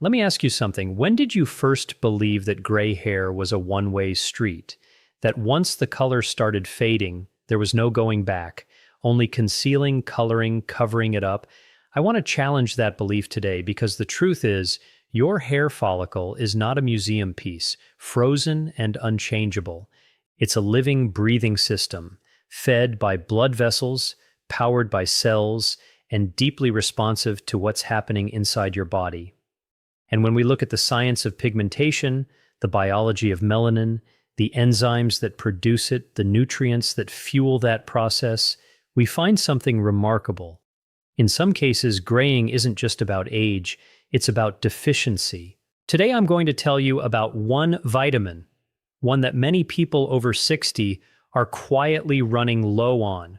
Let me ask you something. When did you first believe that gray hair was a one-way street? That once the color started fading, there was no going back, only concealing, coloring, covering it up? I want to challenge that belief today because the truth is, your hair follicle is not a museum piece, frozen and unchangeable. It's a living, breathing system, fed by blood vessels, powered by cells, and deeply responsive to what's happening inside your body. And when we look at the science of pigmentation, the biology of melanin, the enzymes that produce it, the nutrients that fuel that process, we find something remarkable. In some cases, graying isn't just about age, it's about deficiency. Today I'm going to tell you about one vitamin, one that many people over 60 are quietly running low on,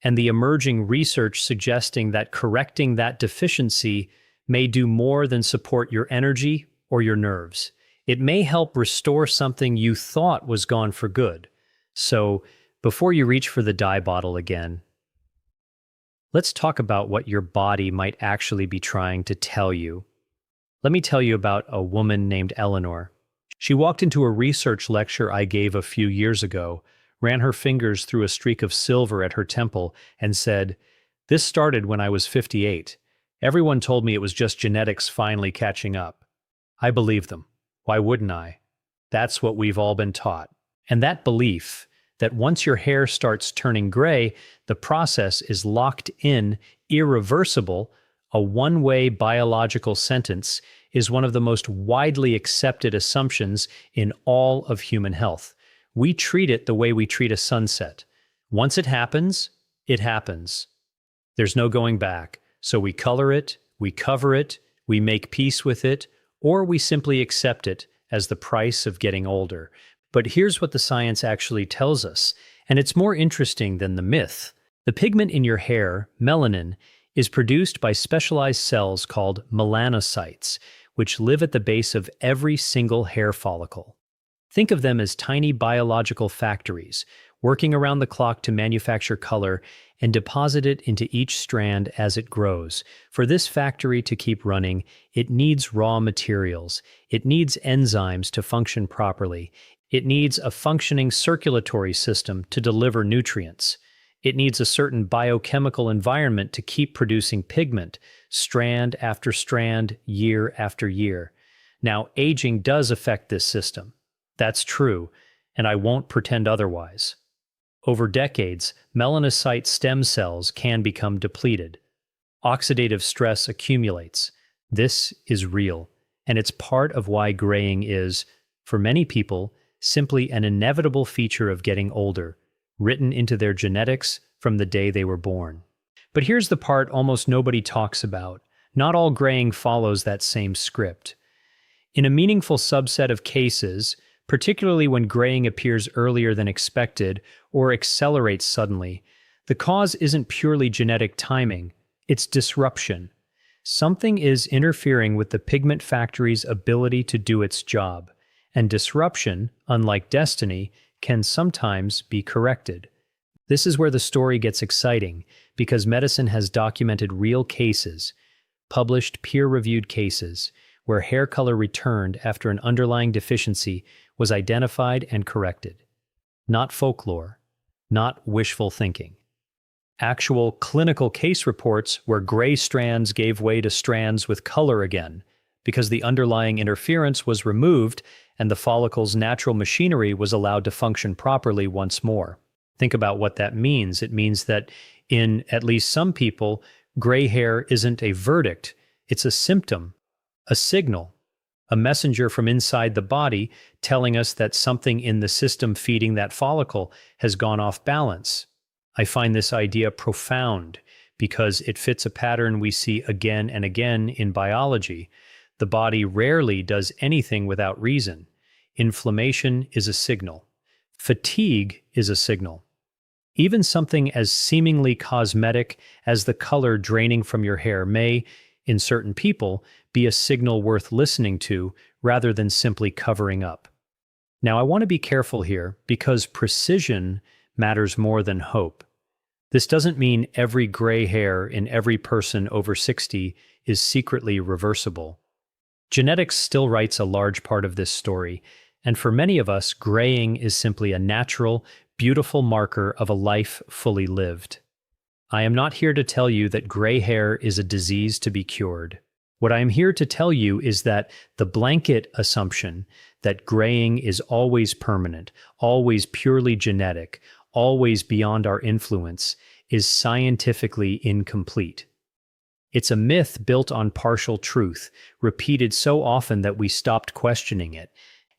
and the emerging research suggesting that correcting that deficiency may do more than support your energy or your nerves. It may help restore something you thought was gone for good. So, before you reach for the dye bottle again, let's talk about what your body might actually be trying to tell you. Let me tell you about a woman named Eleanor. She walked into a research lecture I gave a few years ago, ran her fingers through a streak of silver at her temple, and said, "This started when I was 58. Everyone told me it was just genetics finally catching up." I believed them. Why wouldn't I? That's what we've all been taught. And that belief, that once your hair starts turning gray, the process is locked in, irreversible, a one-way biological sentence, is one of the most widely accepted assumptions in all of human health. We treat it the way we treat a sunset. Once it happens, it happens. There's no going back. So we color it, we cover it, we make peace with it, or we simply accept it as the price of getting older. But here's what the science actually tells us, and it's more interesting than the myth. The pigment in your hair, melanin, is produced by specialized cells called melanocytes, which live at the base of every single hair follicle. Think of them as tiny biological factories, working around the clock to manufacture color and deposit it into each strand as it grows. For this factory to keep running, it needs raw materials. It needs enzymes to function properly. It needs a functioning circulatory system to deliver nutrients. It needs a certain biochemical environment to keep producing pigment, strand after strand, year after year. Now, aging does affect this system. That's true, and I won't pretend otherwise. Over decades, melanocyte stem cells can become depleted. Oxidative stress accumulates. This is real, and it's part of why graying is, for many people, simply an inevitable feature of getting older, written into their genetics from the day they were born. But here's the part almost nobody talks about. Not all graying follows that same script. In a meaningful subset of cases, particularly when graying appears earlier than expected or accelerates suddenly, the cause isn't purely genetic timing, it's disruption. Something is interfering with the pigment factory's ability to do its job, and disruption, unlike destiny, can sometimes be corrected. This is where the story gets exciting, because medicine has documented real cases, published peer-reviewed cases, where hair color returned after an underlying deficiency was identified and corrected. Not folklore, not wishful thinking. Actual clinical case reports where gray strands gave way to strands with color again, because the underlying interference was removed and the follicle's natural machinery was allowed to function properly once more. Think about what that means. It means that in at least some people, gray hair isn't a verdict, it's a symptom, a signal, a messenger from inside the body telling us that something in the system feeding that follicle has gone off balance. I find this idea profound because it fits a pattern we see again and again in biology. The body rarely does anything without reason. Inflammation is a signal. Fatigue is a signal. Even something as seemingly cosmetic as the color draining from your hair may, in certain people, be a signal worth listening to rather than simply covering up. Now, I want to be careful here because precision matters more than hope. This doesn't mean every gray hair in every person over 60 is secretly reversible. Genetics still writes a large part of this story, and for many of us, graying is simply a natural, beautiful marker of a life fully lived. I am not here to tell you that gray hair is a disease to be cured. What I am here to tell you is that the blanket assumption that graying is always permanent, always purely genetic, always beyond our influence, is scientifically incomplete. It's a myth built on partial truth, repeated so often that we stopped questioning it.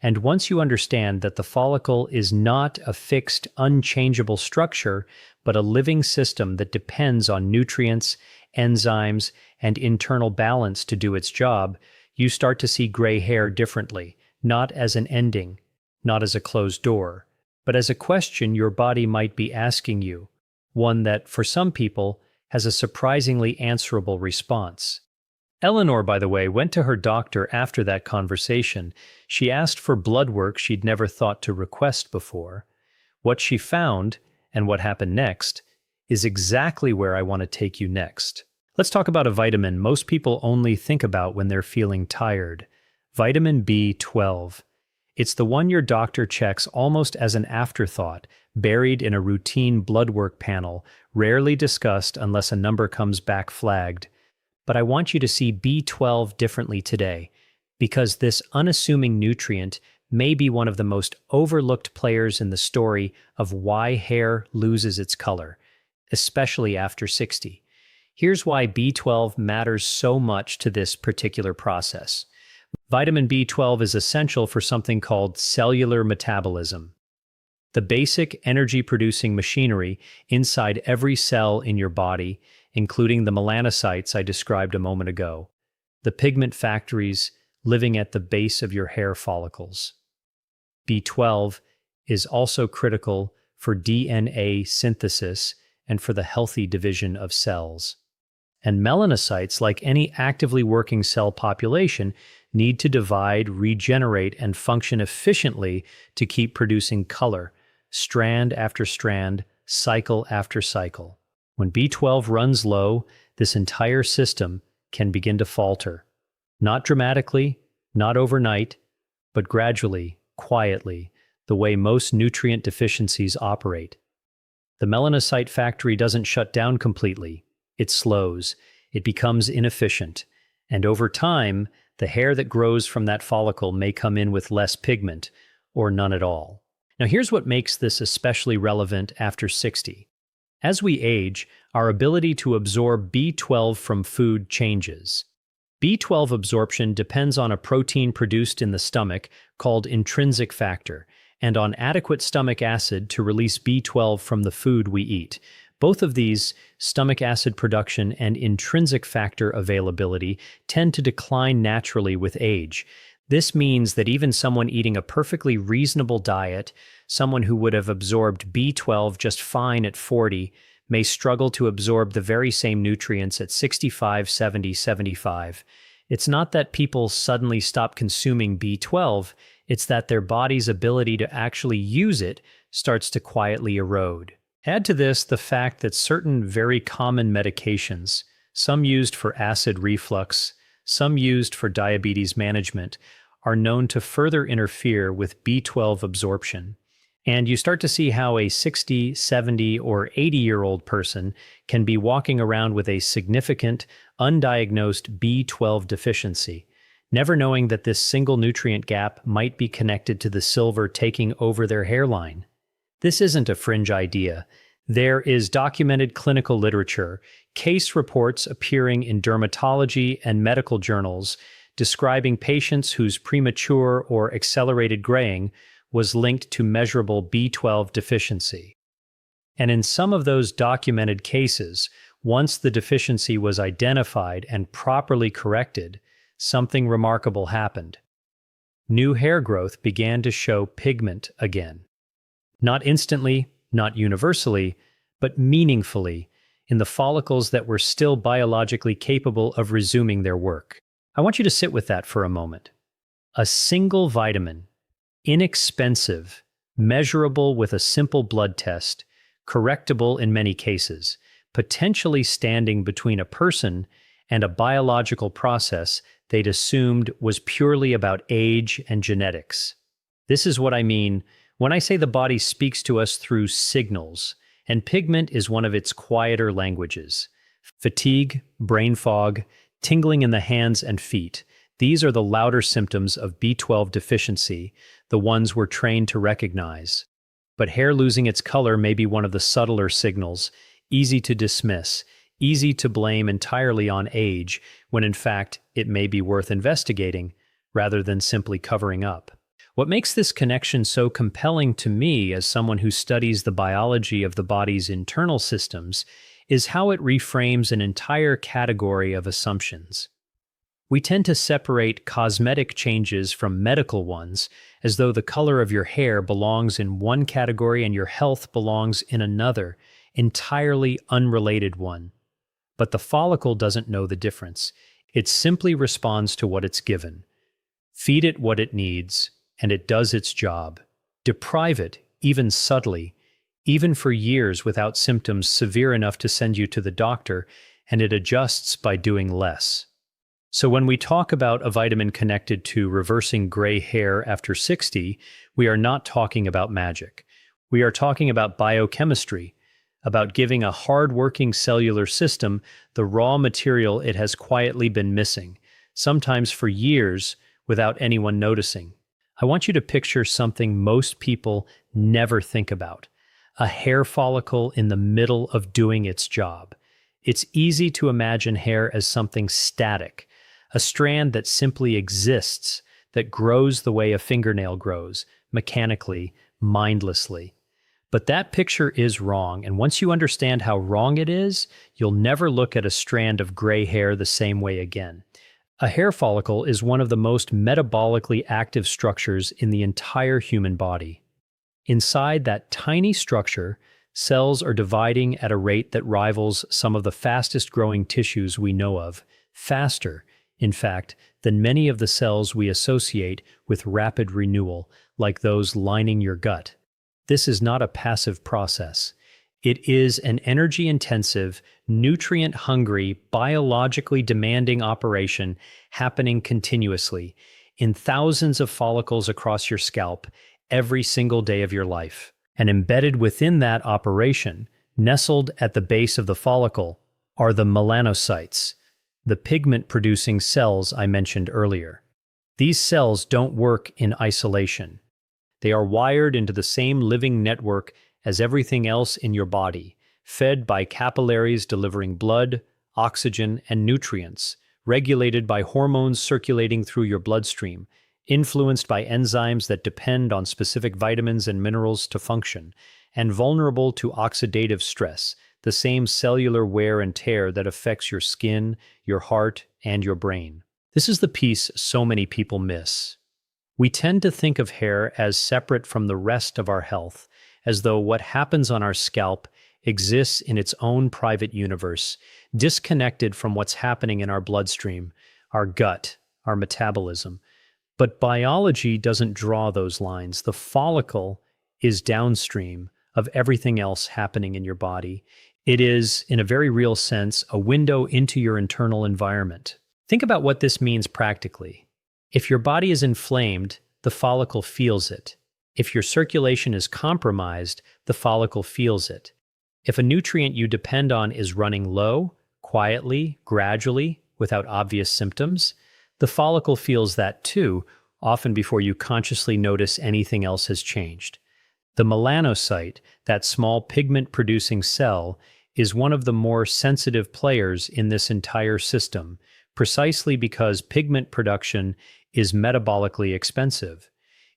And once you understand that the follicle is not a fixed, unchangeable structure, but a living system that depends on nutrients, enzymes, and internal balance to do its job, you start to see gray hair differently, not as an ending, not as a closed door, but as a question your body might be asking you, one that, for some people, has a surprisingly answerable response. Eleanor, by the way, went to her doctor after that conversation. She asked for blood work she'd never thought to request before. What she found, and what happened next, is exactly where I want to take you next. Let's talk about a vitamin most people only think about when they're feeling tired. Vitamin B12. It's the one your doctor checks almost as an afterthought, buried in a routine blood work panel, rarely discussed unless a number comes back flagged. But I want you to see B12 differently today, because this unassuming nutrient may be one of the most overlooked players in the story of why hair loses its color, especially after 60. Here's why B12 matters so much to this particular process. Vitamin B12 is essential for something called cellular metabolism, the basic energy-producing machinery inside every cell in your body, including the melanocytes I described a moment ago, the pigment factories living at the base of your hair follicles. B12 is also critical for DNA synthesis and for the healthy division of cells. And melanocytes, like any actively working cell population, need to divide, regenerate, and function efficiently to keep producing color, strand after strand, cycle after cycle. When B12 runs low, this entire system can begin to falter. Not dramatically, not overnight, but gradually, quietly, the way most nutrient deficiencies operate. The melanocyte factory doesn't shut down completely. It slows, it becomes inefficient, and over time, the hair that grows from that follicle may come in with less pigment, or none at all. Now here's what makes this especially relevant after 60. As we age, our ability to absorb B12 from food changes. B12 absorption depends on a protein produced in the stomach called intrinsic factor, and on adequate stomach acid to release B12 from the food we eat. Both of these, stomach acid production and intrinsic factor availability, tend to decline naturally with age. This means that even someone eating a perfectly reasonable diet, someone who would have absorbed B12 just fine at 40, may struggle to absorb the very same nutrients at 65, 70, 75. It's not that people suddenly stop consuming B12, it's that their body's ability to actually use it starts to quietly erode. Add to this the fact that certain very common medications, some used for acid reflux, some used for diabetes management, are known to further interfere with B12 absorption. And you start to see how a 60, 70, or 80-year-old person can be walking around with a significant, undiagnosed B12 deficiency, never knowing that this single nutrient gap might be connected to the silver taking over their hairline. This isn't a fringe idea. There is documented clinical literature, case reports appearing in dermatology and medical journals describing patients whose premature or accelerated graying was linked to measurable B12 deficiency. And in some of those documented cases, once the deficiency was identified and properly corrected, something remarkable happened. New hair growth began to show pigment again. Not instantly, not universally, but meaningfully in the follicles that were still biologically capable of resuming their work. I want you to sit with that for a moment. A single vitamin, inexpensive, measurable with a simple blood test, correctable in many cases, potentially standing between a person and a biological process they'd assumed was purely about age and genetics. This is what I mean when I say the body speaks to us through signals, and pigment is one of its quieter languages. Fatigue, brain fog, tingling in the hands and feet. These are the louder symptoms of B12 deficiency, the ones we're trained to recognize. But hair losing its color may be one of the subtler signals, easy to dismiss, easy to blame entirely on age, when in fact it may be worth investigating, rather than simply covering up. What makes this connection so compelling to me as someone who studies the biology of the body's internal systems is how it reframes an entire category of assumptions. We tend to separate cosmetic changes from medical ones, as though the color of your hair belongs in one category and your health belongs in another, entirely unrelated one. But the follicle doesn't know the difference. It simply responds to what it's given. Feed it what it needs, and it does its job. Deprive it, even subtly, even for years without symptoms severe enough to send you to the doctor, and it adjusts by doing less. So when we talk about a vitamin connected to reversing gray hair after 60, we are not talking about magic. We are talking about biochemistry, about giving a hard-working cellular system the raw material it has quietly been missing, sometimes for years without anyone noticing. I want you to picture something most people never think about: a hair follicle in the middle of doing its job. It's easy to imagine hair as something static, a strand that simply exists, that grows the way a fingernail grows, mechanically, mindlessly. But that picture is wrong, and once you understand how wrong it is, you'll never look at a strand of gray hair the same way again. A hair follicle is one of the most metabolically active structures in the entire human body. Inside that tiny structure, cells are dividing at a rate that rivals some of the fastest growing tissues we know of, faster, in fact, than many of the cells we associate with rapid renewal, like those lining your gut. This is not a passive process. It is an energy-intensive, nutrient-hungry, biologically demanding operation happening continuously in thousands of follicles across your scalp every single day of your life. And embedded within that operation, nestled at the base of the follicle, are the melanocytes, the pigment-producing cells I mentioned earlier. These cells don't work in isolation. They are wired into the same living network as everything else in your body, fed by capillaries delivering blood, oxygen, and nutrients, regulated by hormones circulating through your bloodstream, influenced by enzymes that depend on specific vitamins and minerals to function, and vulnerable to oxidative stress, the same cellular wear and tear that affects your skin, your heart, and your brain. This is the piece so many people miss. We tend to think of hair as separate from the rest of our health, as though what happens on our scalp exists in its own private universe, disconnected from what's happening in our bloodstream, our gut, our metabolism. But biology doesn't draw those lines. The follicle is downstream of everything else happening in your body. It is, in a very real sense, a window into your internal environment. Think about what this means practically. If your body is inflamed, the follicle feels it. If your circulation is compromised, the follicle feels it. If a nutrient you depend on is running low, quietly, gradually, without obvious symptoms, the follicle feels that too, often before you consciously notice anything else has changed. The melanocyte, that small pigment-producing cell, is one of the more sensitive players in this entire system, precisely because pigment production is metabolically expensive.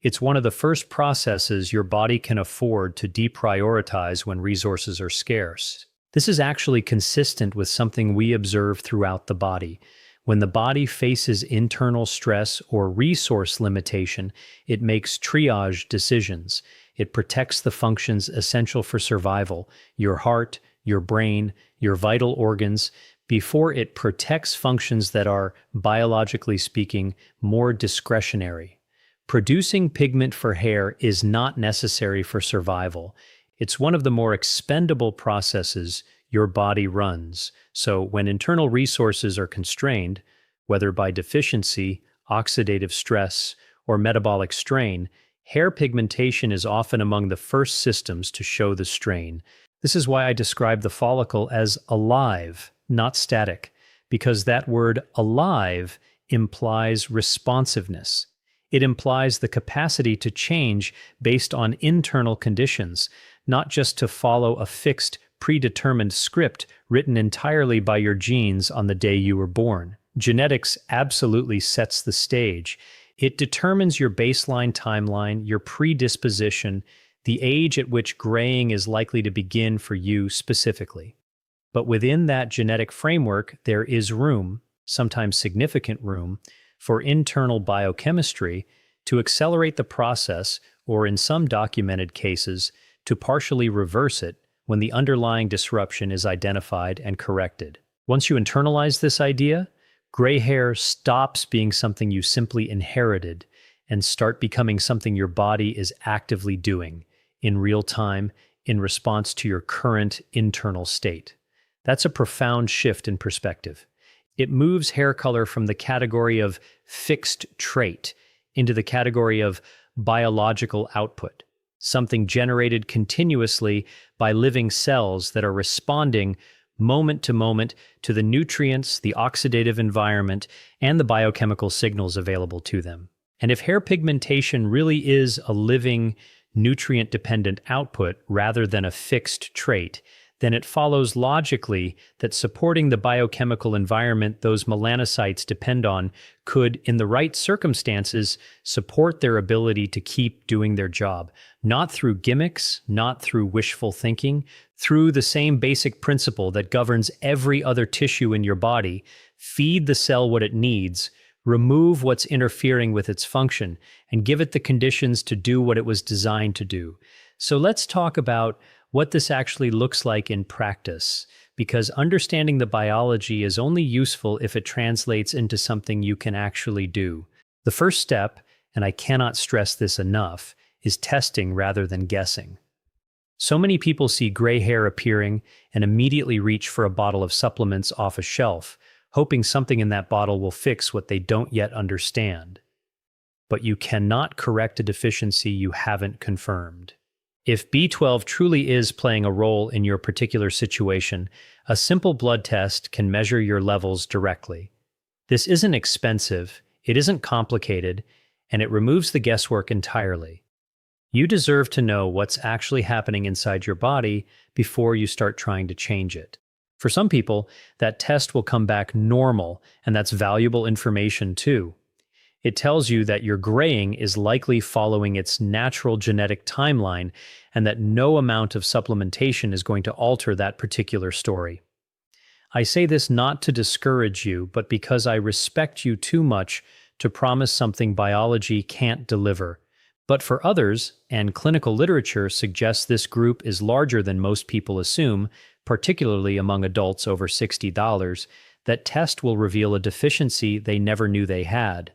It's one of the first processes your body can afford to deprioritize when resources are scarce. This is actually consistent with something we observe throughout the body. When the body faces internal stress or resource limitation, it makes triage decisions. It protects the functions essential for survival, your heart, your brain, your vital organs, before it protects functions that are, biologically speaking, more discretionary. Producing pigment for hair is not necessary for survival. It's one of the more expendable processes your body runs. So when internal resources are constrained, whether by deficiency, oxidative stress, or metabolic strain, hair pigmentation is often among the first systems to show the strain. This is why I describe the follicle as alive, not static, because that word alive implies responsiveness. It implies the capacity to change based on internal conditions, not just to follow a fixed, predetermined script written entirely by your genes on the day you were born. Genetics absolutely sets the stage. It determines your baseline timeline, your predisposition, the age at which graying is likely to begin for you specifically. But within that genetic framework, there is room, sometimes significant room, for internal biochemistry to accelerate the process, or in some documented cases, to partially reverse it when the underlying disruption is identified and corrected. Once you internalize this idea, gray hair stops being something you simply inherited and start becoming something your body is actively doing in real time in response to your current internal state. That's a profound shift in perspective. It moves hair color from the category of fixed trait into the category of biological output, something generated continuously by living cells that are responding moment to the nutrients, the oxidative environment, and the biochemical signals available to them. And if hair pigmentation really is a living, nutrient-dependent output rather than a fixed trait, then it follows logically that supporting the biochemical environment those melanocytes depend on could, in the right circumstances, support their ability to keep doing their job, not through gimmicks, not through wishful thinking, through the same basic principle that governs every other tissue in your body: feed the cell what it needs, remove what's interfering with its function, and give it the conditions to do what it was designed to do. So let's talk about what this actually looks like in practice, because understanding the biology is only useful if it translates into something you can actually do. The first step, and I cannot stress this enough, is testing rather than guessing. So many people see gray hair appearing and immediately reach for a bottle of supplements off a shelf, hoping something in that bottle will fix what they don't yet understand. But you cannot correct a deficiency you haven't confirmed. If B12 truly is playing a role in your particular situation, a simple blood test can measure your levels directly. This isn't expensive, it isn't complicated, and it removes the guesswork entirely. You deserve to know what's actually happening inside your body before you start trying to change it. For some people, that test will come back normal, and that's valuable information too. It tells you that your graying is likely following its natural genetic timeline and that no amount of supplementation is going to alter that particular story. I say this not to discourage you, but because I respect you too much to promise something biology can't deliver. But for others, and clinical literature suggests this group is larger than most people assume, particularly among adults over $60, that test will reveal a deficiency they never knew they had.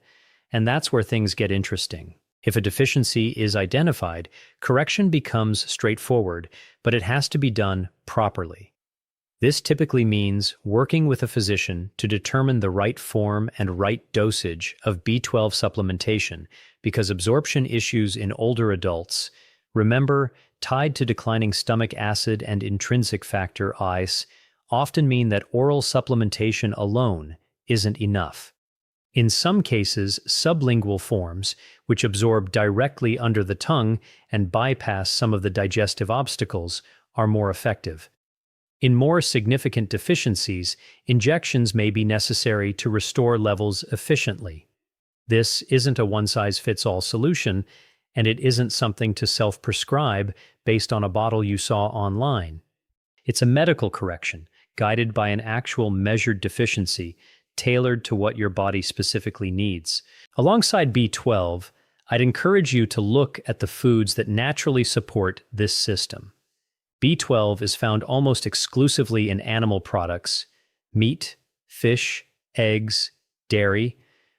And that's where things get interesting. If a deficiency is identified, correction becomes straightforward, but it has to be done properly. This typically means working with a physician to determine the right form and right dosage of B12 supplementation, because absorption issues in older adults, remember, tied to declining stomach acid and intrinsic factor ICE, often mean that oral supplementation alone isn't enough. In some cases, sublingual forms, which absorb directly under the tongue and bypass some of the digestive obstacles, are more effective. In more significant deficiencies, injections may be necessary to restore levels efficiently. This isn't a one-size-fits-all solution, and it isn't something to self-prescribe based on a bottle you saw online. It's a medical correction, guided by an actual measured deficiency, tailored to what your body specifically needs. Alongside B12, I'd encourage you to look at the foods that naturally support this system. B12 is found almost exclusively in animal products, meat, fish, eggs, dairy,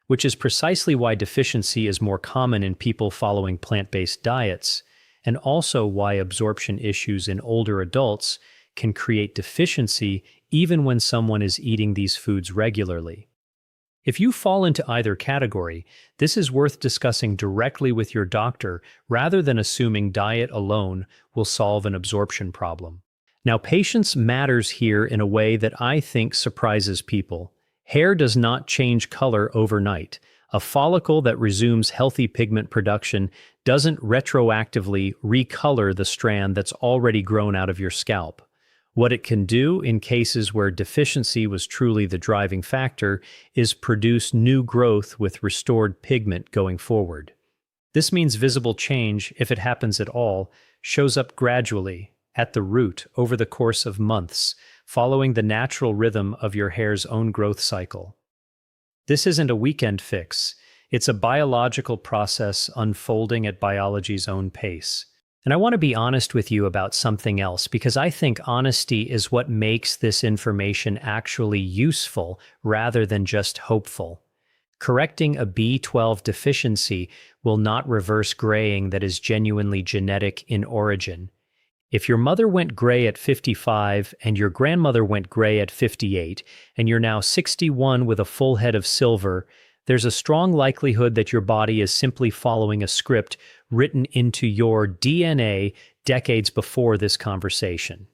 which is precisely why deficiency is more common in people following plant-based diets, and also why absorption issues in older adults can create deficiency even when someone is eating these foods regularly. If you fall into either category, this is worth discussing directly with your doctor rather than assuming diet alone will solve an absorption problem. Now, patience matters here in a way that I think surprises people. Hair does not change color overnight. A follicle that resumes healthy pigment production doesn't retroactively recolor the strand that's already grown out of your scalp. What it can do in cases where deficiency was truly the driving factor is produce new growth with restored pigment going forward. This means visible change, if it happens at all, shows up gradually, at the root, over the course of months, following the natural rhythm of your hair's own growth cycle. This isn't a weekend fix. It's a biological process unfolding at biology's own pace. And I want to be honest with you about something else, because I think honesty is what makes this information actually useful rather than just hopeful. Correcting a B12 deficiency will not reverse graying that is genuinely genetic in origin. If your mother went gray at 55 and your grandmother went gray at 58, and you're now 61 with a full head of silver, there's a strong likelihood that your body is simply following a script written into your DNA decades before this conversation.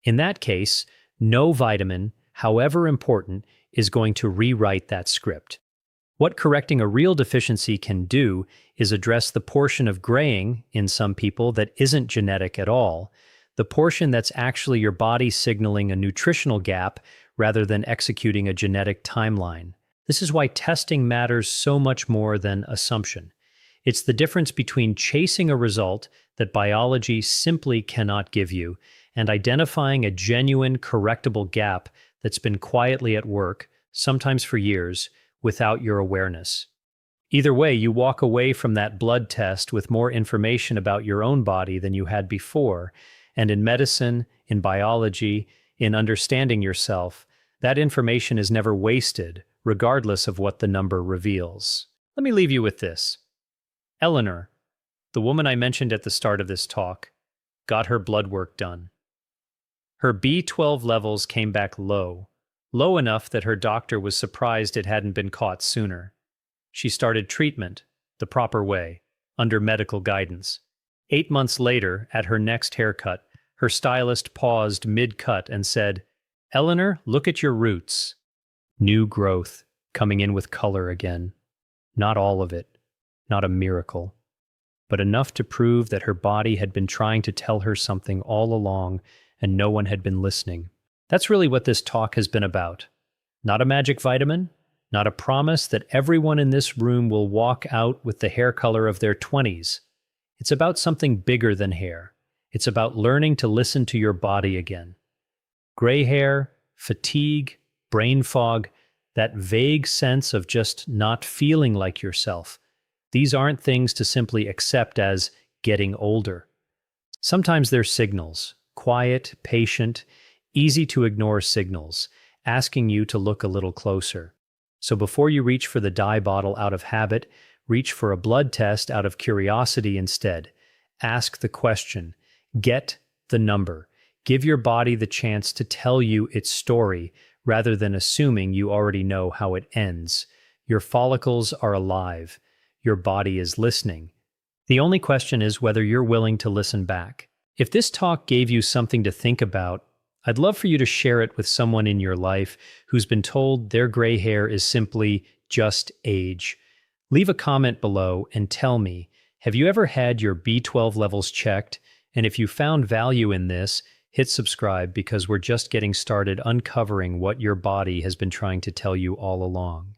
In that case, no vitamin, however important, is going to rewrite that script. What correcting a real deficiency can do is address the portion of graying in some people that isn't genetic at all, the portion that's actually your body signaling a nutritional gap rather than executing a genetic timeline. This is why testing matters so much more than assumption. It's the difference between chasing a result that biology simply cannot give you and identifying a genuine correctable gap that's been quietly at work, sometimes for years, without your awareness. Either way, you walk away from that blood test with more information about your own body than you had before, and in medicine, in biology, in understanding yourself, that information is never wasted, regardless of what the number reveals. Let me leave you with this. Eleanor, the woman I mentioned at the start of this talk, got her blood work done. Her B12 levels came back low enough that her doctor was surprised it hadn't been caught sooner. She started treatment, the proper way, under medical guidance. 8 months later, at her next haircut, her stylist paused mid-cut and said, "Eleanor, look at your roots." New growth, coming in with color again. Not all of it, not a miracle, but enough to prove that her body had been trying to tell her something all along and no one had been listening. That's really what this talk has been about. Not a magic vitamin, not a promise that everyone in this room will walk out with the hair color of their 20s. It's about something bigger than hair. It's about learning to listen to your body again. Gray hair, fatigue, brain fog, that vague sense of just not feeling like yourself. These aren't things to simply accept as getting older. Sometimes they're signals, quiet, patient, easy to ignore signals, asking you to look a little closer. So before you reach for the dye bottle out of habit, reach for a blood test out of curiosity instead. Ask the question. Get the number. Give your body the chance to tell you its story rather than assuming you already know how it ends. Your follicles are alive. Your body is listening. The only question is whether you're willing to listen back. If this talk gave you something to think about, I'd love for you to share it with someone in your life who's been told their gray hair is simply just age. Leave a comment below and tell me, have you ever had your B12 levels checked? And if you found value in this, hit subscribe because we're just getting started uncovering what your body has been trying to tell you all along.